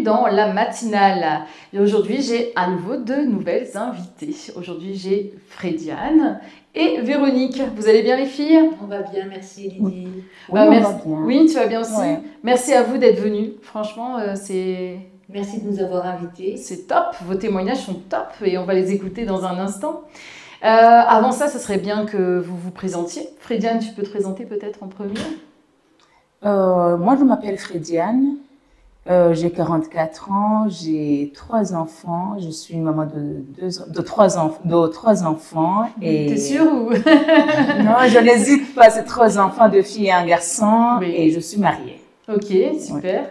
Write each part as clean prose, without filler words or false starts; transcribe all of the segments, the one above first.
dans la matinale. Et aujourd'hui, j'ai à nouveau de nouvelles invitées. Aujourd'hui, j'ai Frédiane et Véronique. Vous allez bien les filles? On va bien, merci Lydie. Oui, on va bien. Oui, tu vas bien aussi. Ouais. Merci à vous d'être venus. Franchement, c'est... Merci de nous avoir invités. C'est top, vos témoignages sont top et on va les écouter dans un instant. Avant ça, ce serait bien que vous vous présentiez. Frédiane, tu peux te présenter peut-être en premier? Moi, je m'appelle Frédiane, j'ai 44 ans, j'ai 3 enfants, je suis maman de trois enfants. T'es sûre ou... Non, je n'hésite pas, c'est 3 enfants, 2 filles et un garçon, oui. Et je suis mariée. Ok, super. Ouais.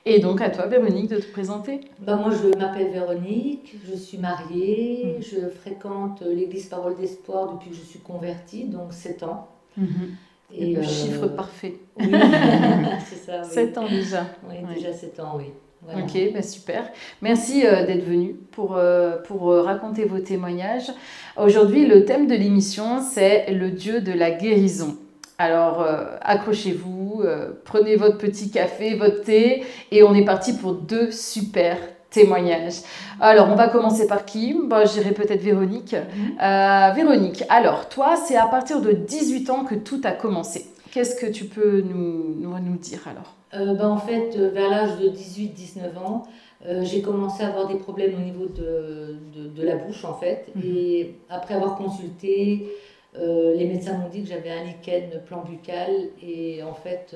Et donc à toi, Véronique, de te présenter. Moi, je m'appelle Véronique, je suis mariée, je fréquente l'église Parole d'Espoir depuis que je suis convertie, donc 7 ans. Et le chiffre parfait. Oui, c'est ça. Oui. 7 ans déjà. Oui, déjà 7 ans, oui. Voilà. Ok, bah super. Merci d'être venu pour raconter vos témoignages. Aujourd'hui, le thème de l'émission, c'est le Dieu de la guérison. Alors, accrochez-vous, prenez votre petit café, votre thé, et on est parti pour 2 super témoignages. Alors, on va commencer par qui? J'irai peut-être Véronique. Véronique, alors, toi, c'est à partir de 18 ans que tout a commencé. Qu'est-ce que tu peux nous dire alors? En fait, vers l'âge de 18-19 ans, j'ai commencé à avoir des problèmes au niveau de la bouche, en fait. Et après avoir consulté, les médecins m'ont dit que j'avais un lichen plan-buccal et en fait,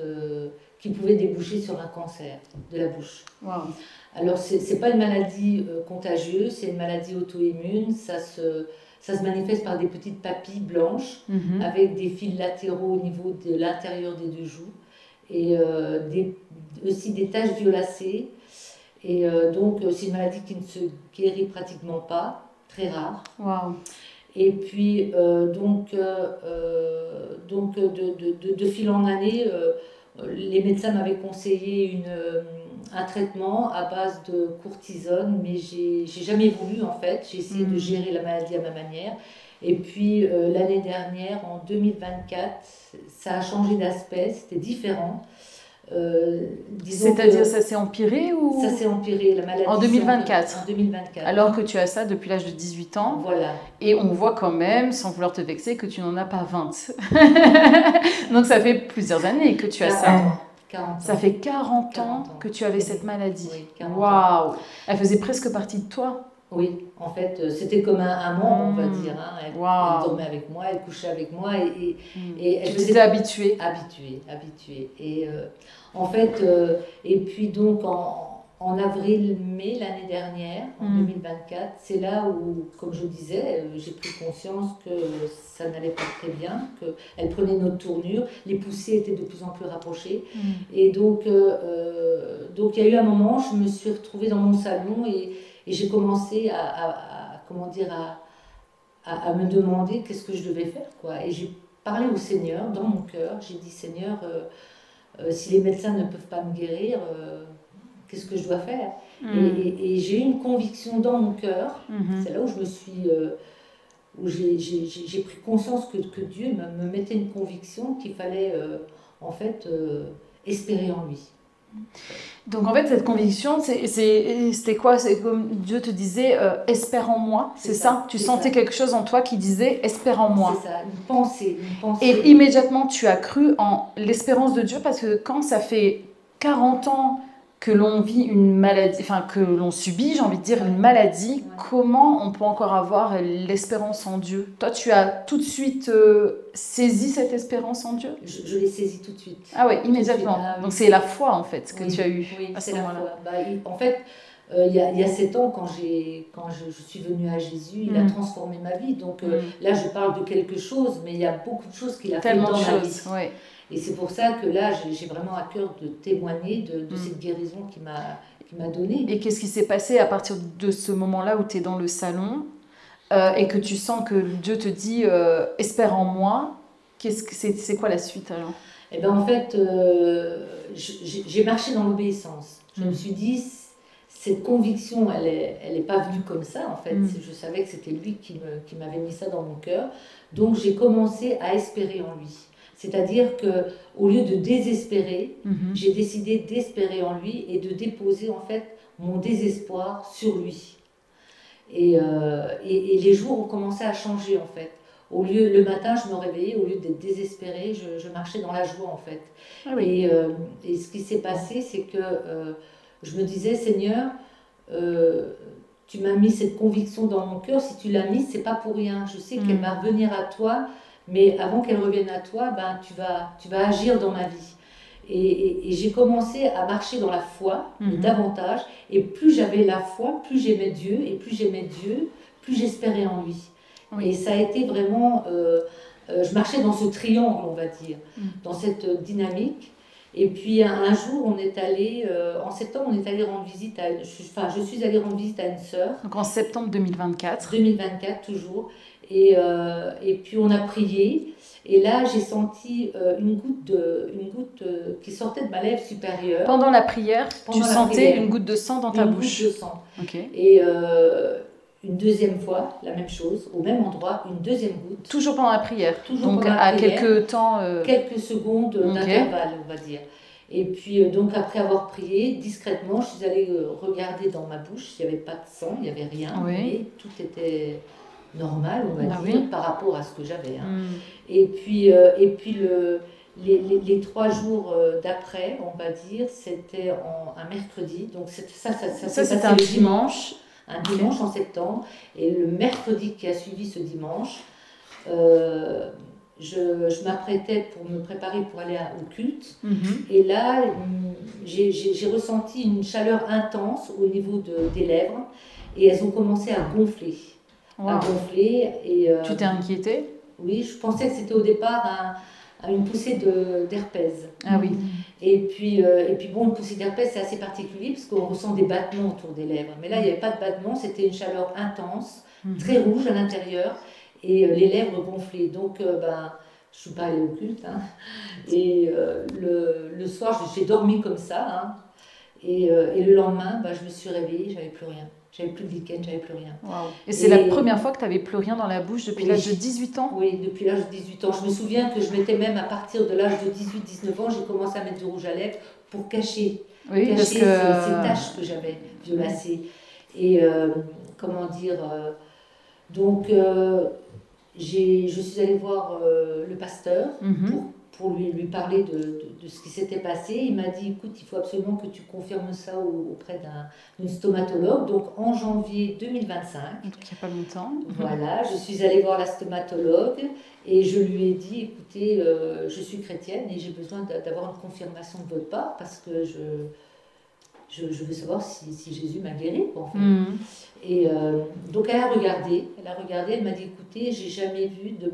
qui pouvait déboucher sur un cancer de la bouche. Wow. Alors, c'est pas une maladie contagieuse, c'est une maladie auto-immune. Ça se manifeste par des petites papilles blanches avec des fils latéraux au niveau de l'intérieur des 2 joues et aussi des taches violacées. Et donc, c'est une maladie qui ne se guérit pratiquement pas, très rare. Wow. Et puis, de fil en année, les médecins m'avaient conseillé un traitement à base de cortisone, mais j'ai jamais voulu en fait. J'ai essayé de gérer la maladie à ma manière. Et puis l'année dernière, en 2024, ça a changé d'aspect, c'était différent. C'est-à-dire ça s'est empiré ou... Ça s'est empiré, la maladie. En 2024. En 2024. Alors que tu as ça depuis l'âge de 18 ans. Voilà. Et on voit quand même, sans vouloir te vexer, que tu n'en as pas 20. Donc ça fait plusieurs années que tu as ça. 40 ans. Ça fait 40 ans que tu avais cette maladie. Oui, 40 ans. Waouh! Elle faisait presque partie de toi. Oui, en fait, c'était comme un membre, on va dire. Hein. Elle dormait avec moi, elle couchait avec moi et elle faisait habituée. Habituée. Et en fait, et puis donc en avril-mai l'année dernière, en 2024, c'est là où, comme je disais, j'ai pris conscience que ça n'allait pas très bien, qu'elle prenait une autre tournure, les poussées étaient de plus en plus rapprochées. Et donc, il y a eu un moment, je me suis retrouvée dans mon salon et j'ai commencé à me demander qu'est-ce que je devais faire, quoi. Et j'ai parlé au Seigneur dans mon cœur. J'ai dit, Seigneur, si les médecins ne peuvent pas me guérir, qu'est-ce que je dois faire? Et j'ai eu une conviction dans mon cœur. C'est là où je me suis... où j'ai pris conscience que Dieu me mettait une conviction qu'il fallait, en fait, espérer en lui. Donc en fait cette conviction c'était quoi? C'est comme Dieu te disait espère en moi, c'est ça? Tu sentais quelque chose en toi qui disait espère en moi. C'est ça, une pensée. Et immédiatement tu as cru en l'espérance de Dieu, parce que quand ça fait 40 ans que l'on vit une maladie, enfin que l'on subit, j'ai envie de dire, une maladie, comment on peut encore avoir l'espérance en Dieu? Toi, tu as tout de suite saisi cette espérance en Dieu? Je l'ai saisie tout de suite. Ah ouais, immédiatement. Donc c'est la foi en fait que tu as eue à ce moment-là. En fait, il y a 7 ans, quand je suis venue à Jésus, il a transformé ma vie. Donc là, je parle de quelque chose, mais il y a beaucoup de choses qu'il a fait dans ma vie. Ouais. Et c'est pour ça que là, j'ai vraiment à cœur de témoigner de cette guérison qu'il m'a donnée. Et qu'est-ce qui s'est passé à partir de ce moment-là où tu es dans le salon et que tu sens que Dieu te dit espère en moi? C'est quoi la suite alors? Eh bien, en fait, j'ai marché dans l'obéissance. Je me suis dit, cette conviction, elle est pas venue comme ça, en fait. Je savais que c'était lui qui m'avait mis ça dans mon cœur. Donc, j'ai commencé à espérer en lui. C'est-à-dire qu'au lieu de désespérer, j'ai décidé d'espérer en lui et de déposer en fait mon désespoir sur lui. Et les jours ont commencé à changer en fait. Le matin, je me réveillais, au lieu d'être désespérée, je marchais dans la joie en fait. Ah oui. Et ce qui s'est passé, c'est que je me disais, Seigneur, tu m'as mis cette conviction dans mon cœur, si tu l'as mise, c'est pas pour rien. Je sais qu'elle va revenir à toi, mais avant qu'elle revienne à toi, ben, tu vas agir dans ma vie. Et j'ai commencé à marcher dans la foi davantage, et plus j'avais la foi, plus j'aimais Dieu, et plus j'aimais Dieu, plus j'espérais en lui. Oui. Et ça a été vraiment, je marchais dans ce triangle, on va dire, dans cette dynamique. Et puis un jour, on est allé, en septembre, on est allé rendre visite je suis allée rendre visite à une sœur. Donc en septembre 2024. 2024 toujours. Et puis on a prié. Et là, j'ai senti une goutte qui sortait de ma lèvre supérieure. Pendant la prière, tu sentais une goutte de sang dans ta bouche. Une goutte de sang. Okay. Et une deuxième fois, la même chose, au même endroit, une deuxième goutte. Toujours pendant la prière. Toujours donc pendant la à prière, quelques temps. Quelques secondes d'intervalle, on va dire. Et puis, donc après avoir prié, discrètement, je suis allée regarder dans ma bouche. Il n'y avait pas de sang, il n'y avait rien. Oui. Mais tout était normal, on va dire, oui. par rapport à ce que j'avais. Hein. Et puis les 3 jours d'après, on va dire, c'était un mercredi. Donc ça c'était un dimanche. Un dimanche en septembre. Et le mercredi qui a suivi ce dimanche, je m'apprêtais pour me préparer pour aller au culte. Et là, j'ai ressenti une chaleur intense au niveau des lèvres. Et elles ont commencé à gonfler. À gonfler. Et, tu t'es inquiétée? Oui, je pensais que c'était au départ une poussée d'herpès. Ah oui. Et puis bon, une poussée d'herpès, c'est assez particulier parce qu'on ressent des battements autour des lèvres. Mais là, il n'y avait pas de battements, c'était une chaleur intense, très rouge à l'intérieur, et les lèvres gonflées. Donc, je ne suis pas allée au culte. Hein. Et le soir, j'ai dormi comme ça. Hein. Et le lendemain, je me suis réveillée, j'avais plus rien. J'avais plus de lichen, j'avais plus rien. Wow. Et c'est la première fois que tu n'avais plus rien dans la bouche depuis l'âge de 18 ans? Oui, depuis l'âge de 18 ans. Je me souviens que je mettais même à partir de l'âge de 18-19 ans, j'ai commencé à mettre du rouge à lèvres pour cacher, ces taches que j'avais violacées. Et comment dire, donc je suis allée voir le pasteur pour lui parler de ce qui s'était passé. Il m'a dit, écoute, il faut absolument que tu confirmes ça auprès d'une stomatologue. Donc en janvier 2025. Donc il n'y a pas longtemps. Voilà, je suis allée voir la stomatologue et je lui ai dit, écoutez, je suis chrétienne et j'ai besoin d'avoir une confirmation de votre part parce que je veux savoir si Jésus m'a guérie, en fait. Et donc elle a regardé, elle m'a dit, écoutez, j'ai jamais vu de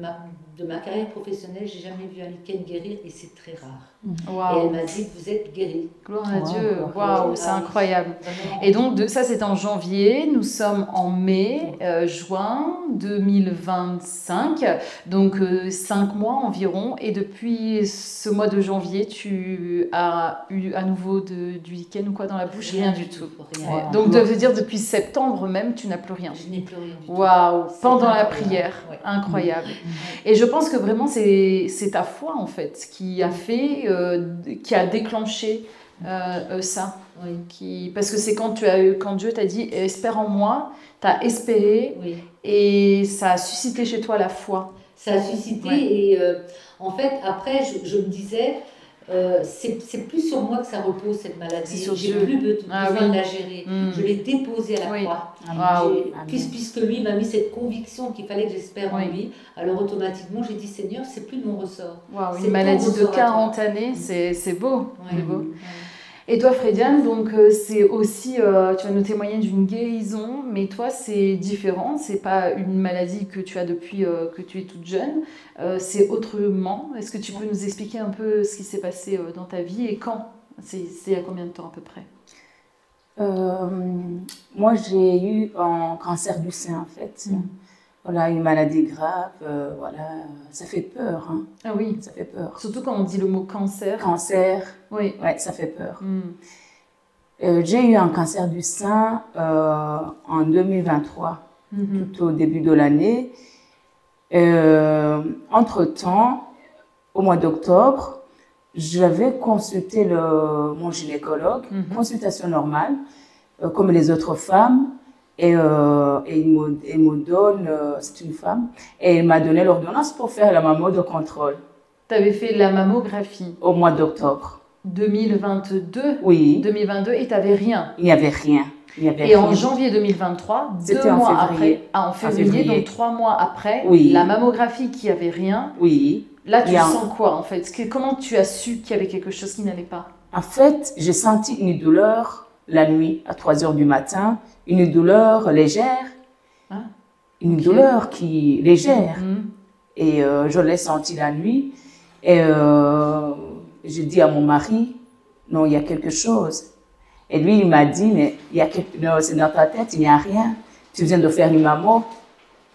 ma carrière professionnelle, j'ai jamais vu un lichen guérir et c'est très rare. Wow. Et elle m'a dit, vous êtes guérie. Gloire à Dieu, waouh, c'est incroyable. Vraiment. Et donc ça c'est en janvier, nous sommes en mai, juin 2025, donc 5 mois environ, et depuis ce mois de janvier, tu as eu à nouveau du lichen ou quoi dans la bouche? Rien du tout. Rien. Donc ça veut dire depuis septembre même, tu n'as plus rien. Je n'ai plus rien du tout. Waouh, pendant la prière, incroyable. Et je pense que vraiment c'est ta foi en fait qui a fait, qui a déclenché ça. Oui. Parce que c'est quand Dieu t'a dit espère en moi, tu as espéré et ça a suscité chez toi la foi. Ça a suscité et en fait après je me disais c'est plus sur moi que ça repose cette maladie. J'ai plus besoin de la gérer. Je l'ai déposée à la croix. Puisque lui m'a mis cette conviction qu'il fallait que j'espère en lui, alors automatiquement j'ai dit Seigneur, c'est plus de mon ressort. Une maladie de 40 années, c'est beau. C'est beau. Et toi, Frédiane, donc c'est aussi, tu vas nous témoigner d'une guérison, mais toi c'est différent, c'est pas une maladie que tu as depuis que tu es toute jeune, c'est autrement. Est-ce que tu peux nous expliquer un peu ce qui s'est passé dans ta vie et quand? C'est il y a combien de temps à peu près? Moi j'ai eu un cancer du sein en fait. Voilà, une maladie grave, voilà, ça fait peur. Hein. Ah oui, ça fait peur. Surtout quand on dit le mot cancer. Cancer, ouais, ça fait peur. J'ai eu un cancer du sein en 2023, tout au début de l'année. Entre-temps, au mois d'octobre, j'avais consulté mon gynécologue, consultation normale. comme les autres femmes. Et il me donne, c'est une femme, et il m'a donné l'ordonnance pour faire la mammo de contrôle. Tu avais fait la mammographie au mois d'octobre. 2022? Oui. 2022 et tu n'avais rien? Il n'y avait rien. Et en janvier 2023, 2 mois après, en février, donc 3 mois après, oui. La mammographie qui avait rien, oui. Là, tu sens quoi en fait? Comment tu as su qu'il y avait quelque chose qui n'allait pas? En fait, j'ai senti une douleur la nuit à 3 heures du matin, une douleur légère, une douleur légère. Et je l'ai sentie la nuit. Et j'ai dit à mon mari, non, il y a quelque chose. Et lui, il m'a dit, mais c'est dans ta tête, il n'y a rien. Tu viens de faire une mammo.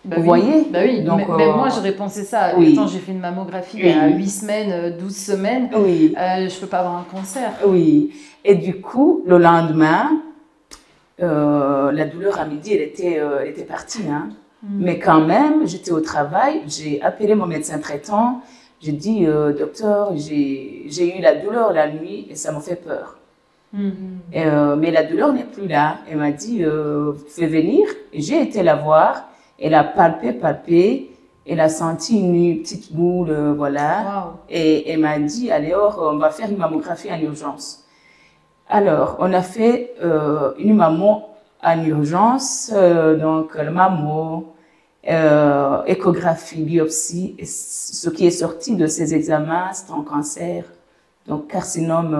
Bah vous voyez? Bah oui, donc, mais moi j'aurais pensé ça. Oui. Quand j'ai fait une mammographie il y a 8 semaines, 12 semaines, oui. Je ne peux pas avoir un cancer. Oui. Et du coup, le lendemain, la douleur à midi, elle était partie. Hein. Mais quand même, j'étais au travail, j'ai appelé mon médecin traitant. J'ai dit, docteur, j'ai eu la douleur la nuit et ça m'a fait peur. Mais la douleur n'est plus là. Elle m'a dit, fais venir. Et j'ai été la voir. Elle a palpé. Elle a senti une petite boule, voilà. Wow. Et elle m'a dit, allez, on va faire une mammographie en urgence. Alors, on a fait une mammo en urgence, donc le mammo, échographie, biopsie. Et ce qui est sorti de ces examens, c'est un cancer, donc carcinome.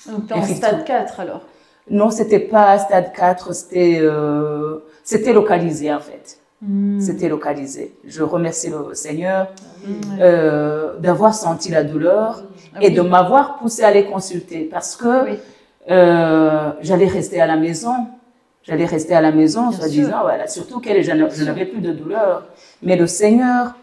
Donc, tu es en stade 4 alors? Non, c'était pas stade 4, c'était localisé en fait. C'était localisé. Je remercie le Seigneur d'avoir senti la douleur et de m'avoir poussé à les consulter parce que j'allais rester à la maison. J'allais rester à la maison en se disant, voilà, surtout que je n'avais plus de douleur. Mais le Seigneur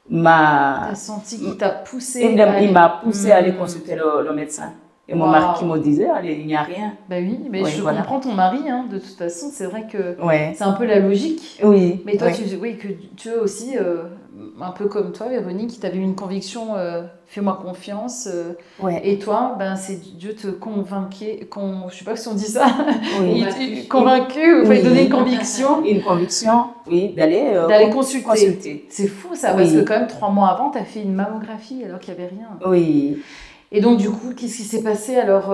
m'a... Tu as senti qu'il t'a poussé? Il m'a poussé à aller consulter le médecin. Et mon mari qui me disait, allez, il n'y a rien. Bah oui, mais je comprends ton mari, hein, de toute façon, c'est vrai que c'est un peu la logique. Oui. Mais toi, tu es aussi, un peu comme toi, Véronique, tu avais une conviction, fais-moi confiance. Et toi, ben, c'est Dieu te convainquait, je sais pas si on dit ça, convaincu, il donner une conviction. Une conviction, oui, d'aller consulter. C'est fou ça, parce que quand même 3 mois avant, tu as fait une mammographie alors qu'il n'y avait rien. Oui. Et donc, du coup, qu'est-ce qui s'est passé? Alors,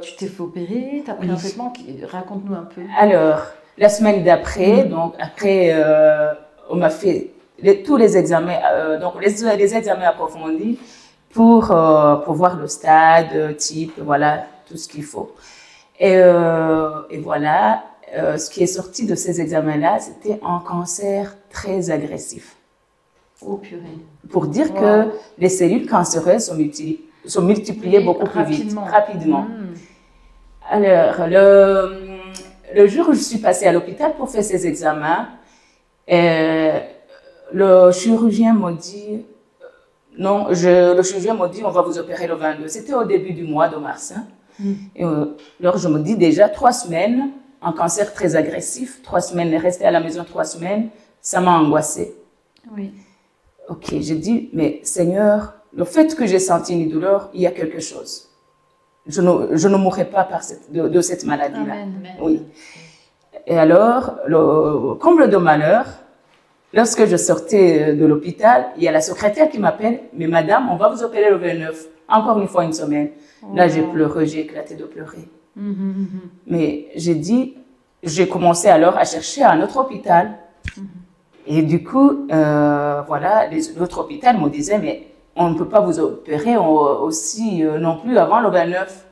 tu t'es fait opérer, tu as pris un traitement, raconte-nous un peu. Alors, la semaine d'après, donc après, on m'a fait tous les examens, donc les examens approfondis pour voir le stade, type, voilà, tout ce qu'il faut. Et voilà, ce qui est sorti de ces examens-là, c'était un cancer très agressif. Oh purée. Pour dire que les cellules cancéreuses sont multipliées beaucoup plus vite, rapidement. Alors, le jour où je suis passée à l'hôpital pour faire ces examens, le chirurgien m'a dit, le chirurgien m'a dit, on va vous opérer le 22. C'était au début du mois de mars. Hein. Et, alors, je me dis déjà 3 semaines, un cancer très agressif, 3 semaines, rester à la maison 3 semaines, ça m'a angoissée. Oui. Ok, j'ai dit, mais Seigneur, le fait que j'ai senti une douleur, il y a quelque chose. Je ne mourrai pas de cette maladie-là. Oui. Et alors, le comble de malheur, lorsque je sortais de l'hôpital, il y a la secrétaire qui m'appelle, mais madame, on va vous opérer le 29, encore une fois une semaine. Là, j'ai pleuré, j'ai éclaté de pleurer. Mais j'ai commencé alors à chercher un autre hôpital. Et du coup, voilà, l'autre hôpital me disait, mais on ne peut pas vous opérer aussi non plus avant le 29.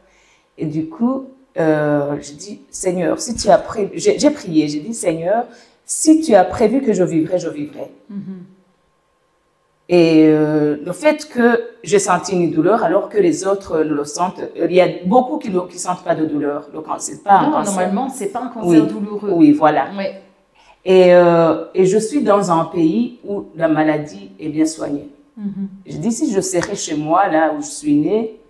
Et du coup, j'ai dit, Seigneur, si tu as prévu, j'ai prié, j'ai dit, Seigneur, si tu as prévu que je vivrai, je vivrai. Et le fait que j'ai senti une douleur alors que les autres ne le sentent, il y a beaucoup qui ne sentent pas de douleur. Donc, c'est pas un cancer. Normalement, c'est pas un cancer douloureux. Oui, voilà. Oui. Et je suis dans un pays où la maladie est bien soignée. Je dis, si je serais chez moi, là où je suis née,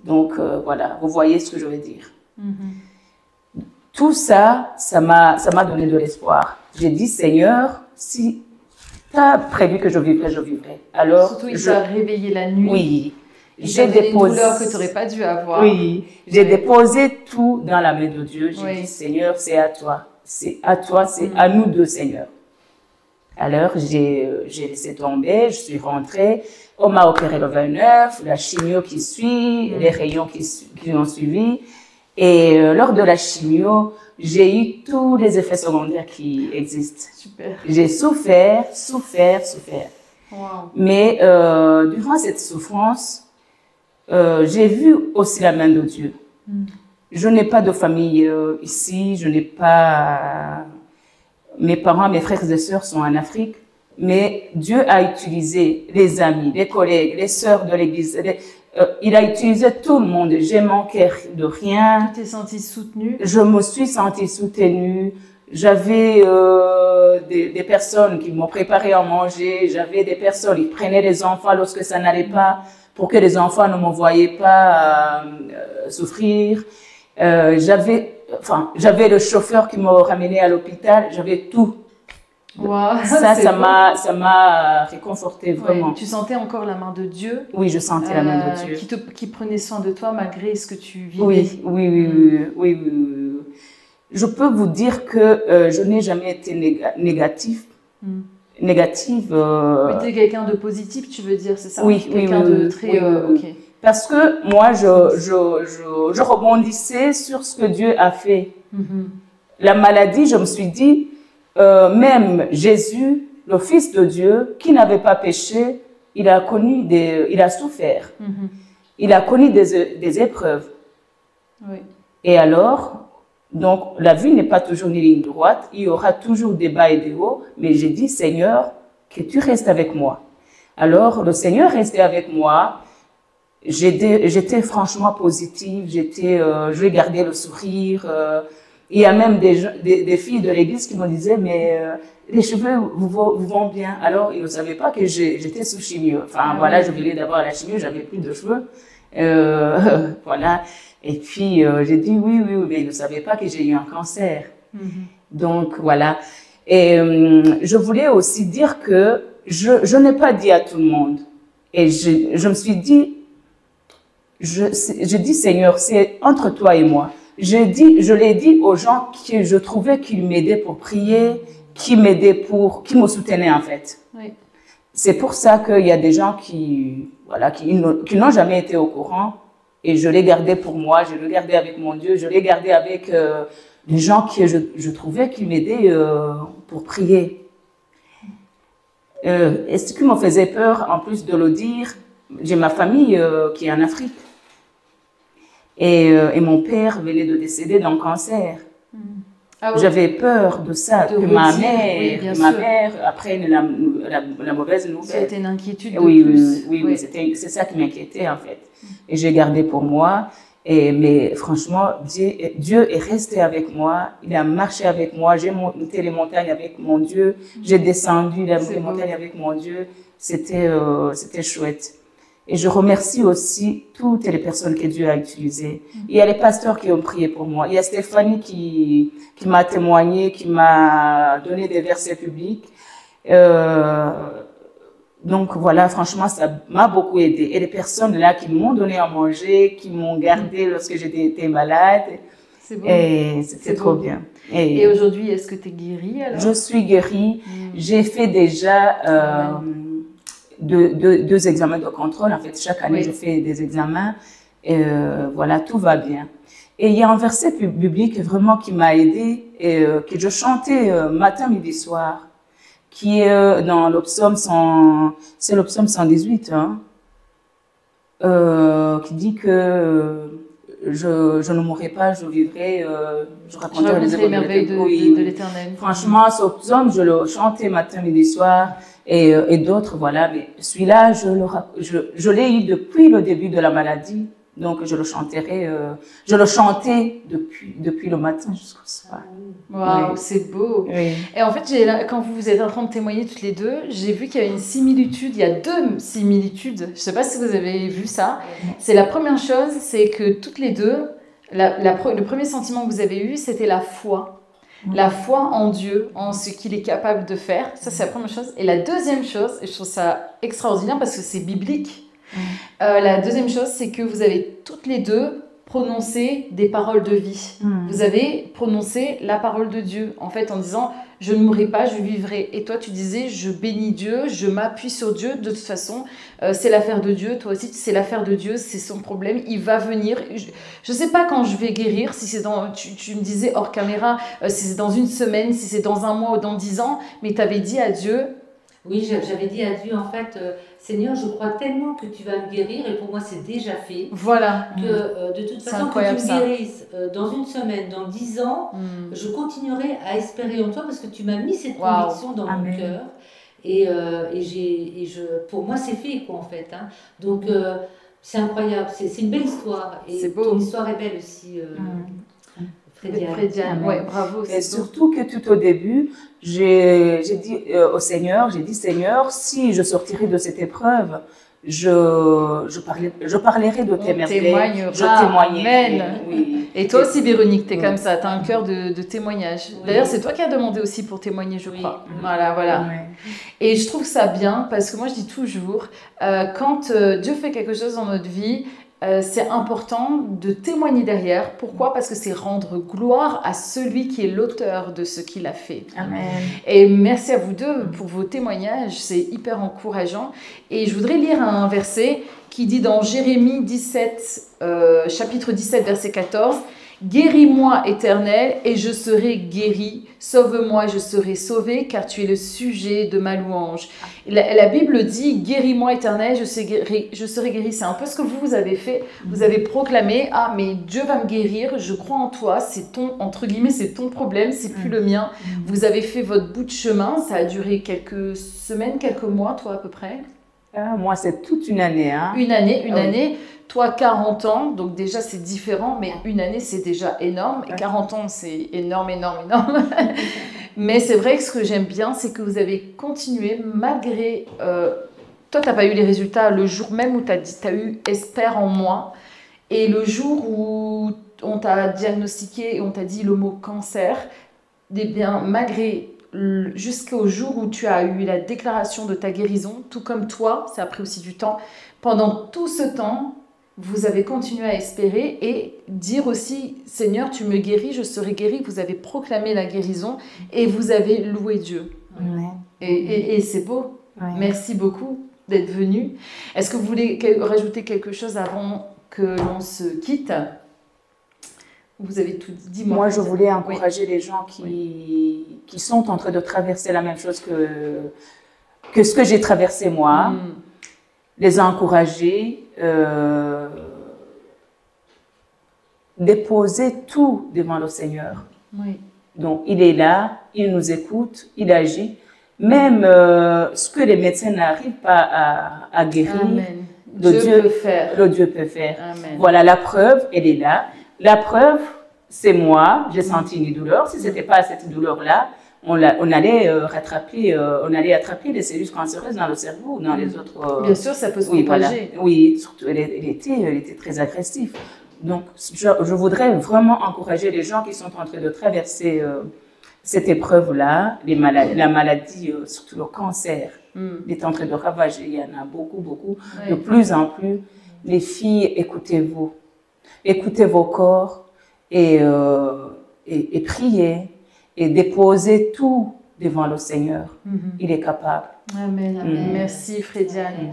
donc voilà, vous voyez ce que je veux dire. Tout ça, ça m'a donné de l'espoir. J'ai dit, Seigneur, si tu as prévu que je vivrai, je vivrai. Alors, surtout, il t'a réveillé la nuit. Oui. J'ai déposé une douleur que tu n'aurais pas dû avoir. Oui, j'ai déposé tout dans la main de Dieu. J'ai dit, Seigneur, c'est à toi. C'est à toi, c'est à nous deux, Seigneur. Alors, j'ai laissé tomber, je suis rentrée. On m'a opéré le 29, la chimio qui suit, les rayons qui ont suivi. Et lors de la chimio, j'ai eu tous les effets secondaires qui existent. Super. J'ai souffert. Wow. Mais durant cette souffrance, j'ai vu aussi la main de Dieu. Je n'ai pas de famille ici, je n'ai pas... Mes parents, mes frères et sœurs sont en Afrique, mais Dieu a utilisé les amis, les collègues, les sœurs de l'église. Il a utilisé tout le monde. J'ai manqué de rien. Tu t'es sentie soutenue? Je me suis sentie soutenue. J'avais des personnes qui m'ont préparé à manger. J'avais des personnes qui prenaient les enfants lorsque ça n'allait pas pour que les enfants ne me voyaient pas souffrir. J'avais le chauffeur qui m'a ramené à l'hôpital. J'avais tout. Wow, ça m'a réconforté vraiment. Ouais, tu sentais encore la main de Dieu? Oui, je sentais la main de Dieu. Qui prenait soin de toi malgré ce que tu vivais? Oui. Je peux vous dire que je n'ai jamais été négative. Négative. Mais tu es quelqu'un de positif, tu veux dire, c'est ça? Oui, quelqu'un de très. Okay. Parce que moi, je rebondissais sur ce que Dieu a fait. La maladie, je me suis dit, même Jésus, le Fils de Dieu, qui n'avait pas péché, il a souffert. Il a connu des épreuves. Oui. Et alors, donc, la vie n'est pas toujours une ligne droite. Il y aura toujours des bas et des hauts. Mais j'ai dit, Seigneur, que tu restes avec moi. Alors, le Seigneur restait avec moi. J'étais franchement positive. Je gardais le sourire. Il y a même des filles de l'église qui me disaient, mais les cheveux vous vont bien. Alors, ils ne savaient pas que j'étais sous chimio. Enfin, voilà, je venais d'avoir la chimio, j'avais plus de cheveux. Voilà. Et puis, j'ai dit oui, mais ils ne savaient pas que j'ai eu un cancer. Donc, voilà. Et je voulais aussi dire que je n'ai pas dit à tout le monde. Et je me suis dit, je dis, Seigneur, c'est entre toi et moi. Je l'ai dit aux gens que je trouvais qu'ils m'aidaient pour prier, qui me soutenaient en fait. Oui. C'est pour ça qu'il y a des gens qui n'ont jamais été au courant et je l'ai gardé pour moi, je l'ai gardé avec mon Dieu, je l'ai gardé avec les gens que je trouvais qui m'aidaient pour prier. Et ce qui me faisait peur, en plus de le dire, j'ai ma famille qui est en Afrique. Et mon père venait de décéder d'un cancer. Ah oui. J'avais peur de ça, que ma mère apprenne la mauvaise nouvelle. C'était une inquiétude de plus. Oui, c'est ça qui m'inquiétait en fait. Et j'ai gardé pour moi. Mais franchement, Dieu est resté avec moi. Il a marché avec moi. J'ai monté les montagnes avec mon Dieu. J'ai descendu les montagnes avec mon Dieu. C'était chouette. Et je remercie aussi toutes les personnes que Dieu a utilisées. Il y a les pasteurs qui ont prié pour moi. Il y a Stéphanie qui m'a témoigné, qui m'a donné des versets publics. Donc voilà, franchement, ça m'a beaucoup aidé. Et les personnes là qui m'ont donné à manger, qui m'ont gardé lorsque j'étais malade. C'est bon. Et c'était trop bien. Et aujourd'hui, est-ce que tu es guérie alors? Je suis guérie. J'ai fait déjà... deux examens de contrôle. En fait, chaque année, je fais des examens. Et voilà, tout va bien. Et il y a un verset biblique vraiment qui m'a aidée et que je chantais matin, midi, soir, qui est dans le psaume 118, qui dit que je ne mourrai pas, je vivrai, je raconterai les merveilles de l'Éternel. Franchement, ce psaume, je le chantais matin, midi, soir. Et d'autres, voilà. Mais celui-là, je l'ai eu depuis le début de la maladie. Donc, je le chantais depuis le matin jusqu'au soir. Waouh, c'est beau. Oui. Et en fait, quand vous êtes en train de témoigner toutes les deux, j'ai vu qu'il y avait une similitude. Il y a deux similitudes. Je ne sais pas si vous avez vu ça. C'est la première chose, c'est que toutes les deux, le premier sentiment que vous avez eu, c'était la foi. La foi en Dieu, en ce qu'il est capable de faire. Ça, c'est la première chose. Et la deuxième chose, et je trouve ça extraordinaire parce que c'est biblique, La deuxième chose, c'est que vous avez toutes les deux prononcé des paroles de vie. Vous avez prononcé la parole de Dieu, en fait, en disant « je ne mourrai pas, je vivrai ». Et toi, tu disais « je bénis Dieu, je m'appuie sur Dieu, de toute façon, c'est l'affaire de Dieu ». Toi aussi, c'est l'affaire de Dieu, c'est son problème, il va venir. Je ne sais pas quand je vais guérir, si c'est dans, tu me disais hors caméra, si c'est dans une semaine, si c'est dans un mois ou dans 10 ans, mais tu avais dit à Dieu... Oui, j'avais dit à Dieu, en fait, Seigneur, je crois tellement que tu vas me guérir, et pour moi, c'est déjà fait. Voilà. Que de toute façon, que tu me guérisses dans une semaine, dans 10 ans, je continuerai à espérer en toi parce que tu m'as mis cette conviction dans mon cœur. Pour moi, c'est fait, quoi, en fait. Hein. Donc, c'est incroyable, c'est une belle histoire. Et ton histoire est belle aussi. Frédiane, ouais, bravo. Et surtout que tout au début, j'ai dit au Seigneur, Seigneur, si je sortirai de cette épreuve, je parlerai de tes merveilles, je témoignerai. Oui. Et toi aussi, Véronique, tu es comme ça, tu as un cœur de témoignage. Oui. D'ailleurs, c'est toi qui as demandé aussi pour témoigner, je crois. Voilà. Oui. Et je trouve ça bien, parce que moi, je dis toujours, quand Dieu fait quelque chose dans notre vie, c'est important de témoigner derrière. Pourquoi? Parce que c'est rendre gloire à celui qui est l'auteur de ce qu'il a fait. Amen. Et merci à vous deux pour vos témoignages, c'est hyper encourageant. Et je voudrais lire un verset qui dit dans Jérémie 17, chapitre 17, verset 14, « Guéris-moi, Éternel, et je serai guéri. Sauve-moi, je serai sauvé, car tu es le sujet de ma louange. » La Bible dit « Guéris-moi, Éternel, je serai guéri. » C'est un peu ce que vous avez fait. Vous avez proclamé « Ah, mais Dieu va me guérir, je crois en toi. C'est ton, entre guillemets, c'est ton problème, c'est plus le mien. » Vous avez fait votre bout de chemin. Ça a duré quelques semaines, quelques mois, toi, à peu près. Moi, c'est toute une année. Hein. Une année. Toi, 40 ans, donc déjà c'est différent, mais une année c'est déjà énorme. Et 40 ans c'est énorme. Mais c'est vrai que ce que j'aime bien, c'est que vous avez continué malgré... toi, tu n'as pas eu les résultats le jour même où tu as dit, tu as eu « espère en moi ». Et le jour où on t'a diagnostiqué et on t'a dit le mot « cancer », eh bien, malgré... jusqu'au jour où tu as eu la déclaration de ta guérison, tout comme toi, ça a pris aussi du temps. Pendant tout ce temps, vous avez continué à espérer et dire aussi, Seigneur, tu me guéris, je serai guéri. Vous avez proclamé la guérison et vous avez loué Dieu. Et c'est beau. Merci beaucoup d'être venu. Est-ce que vous voulez rajouter quelque chose avant que l'on se quitte? Vous avez tout dit. Moi, je voulais encourager les gens qui sont en train de traverser la même chose que ce que j'ai traversé moi. Les encourager, déposer tout devant le Seigneur. Donc, il est là, il nous écoute, il agit. Même ce que les médecins n'arrivent pas à guérir, Dieu peut faire. Amen. Voilà, la preuve, elle est là. La preuve, c'est moi, j'ai senti une douleur. Si ce n'était pas cette douleur-là, on allait attraper des cellules cancéreuses dans le cerveau ou dans les autres... Bien sûr, ça peut se propager. Voilà. Oui, surtout, elle était très agressive. Donc, je voudrais vraiment encourager les gens qui sont en train de traverser cette épreuve-là, la maladie, surtout le cancer, est en train de ravager. Il y en a beaucoup. De plus en plus, les filles, écoutez-vous. Écoutez vos corps et priez. Et déposer tout devant le Seigneur. Il est capable. Amen. Merci, Frédiane.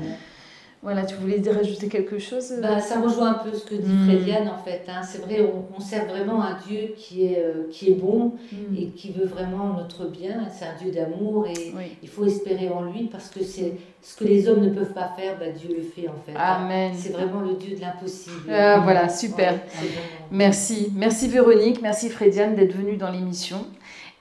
Voilà, tu voulais rajouter quelque chose? Ça rejoint un peu ce que dit Frédiane, en fait. Hein. C'est vrai, on sert vraiment un Dieu qui est bon et qui veut vraiment notre bien. C'est un Dieu d'amour et il faut espérer en lui parce que c'est ce que les hommes ne peuvent pas faire, Dieu le fait, en fait. Amen. C'est vraiment le Dieu de l'impossible. Voilà, super. Merci. Merci, Véronique. Merci, Frédiane, d'être venue dans l'émission.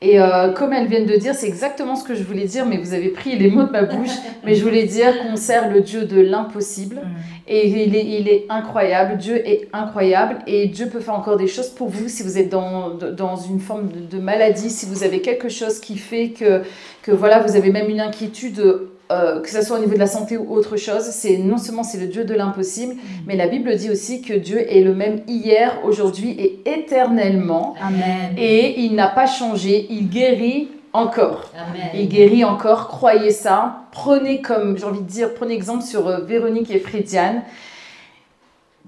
Et comme elles viennent de dire, c'est exactement ce que je voulais dire, mais vous avez pris les mots de ma bouche. Mais je voulais dire qu'on sert le Dieu de l'impossible. Et il est incroyable. Dieu est incroyable. Et Dieu peut faire encore des choses pour vous si vous êtes dans une forme de maladie, si vous avez quelque chose qui fait que voilà, vous avez même une inquiétude, que ce soit au niveau de la santé ou autre chose. Non seulement c'est le Dieu de l'impossible, mais la Bible dit aussi que Dieu est le même hier, aujourd'hui et éternellement. Amen. Et il n'a pas changé. Il guérit encore. Amen. Il guérit encore, croyez ça. Prenez comme, j'ai envie de dire, prenez exemple sur Véronique et Frédiane.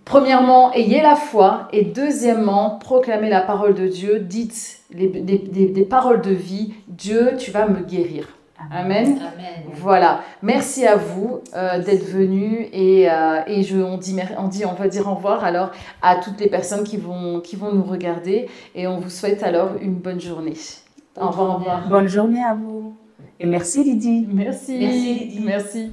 Premièrement, ayez la foi. Et deuxièmement, proclamez la parole de Dieu. Dites des paroles de vie. Dieu, tu vas me guérir. Amen. Amen. Voilà. Merci à vous d'être venus on va dire au revoir alors à toutes les personnes qui vont nous regarder et on vous souhaite alors une bonne journée. Au revoir. Bonne journée à vous. Et merci Lydie. Merci. Merci Lydie. Merci.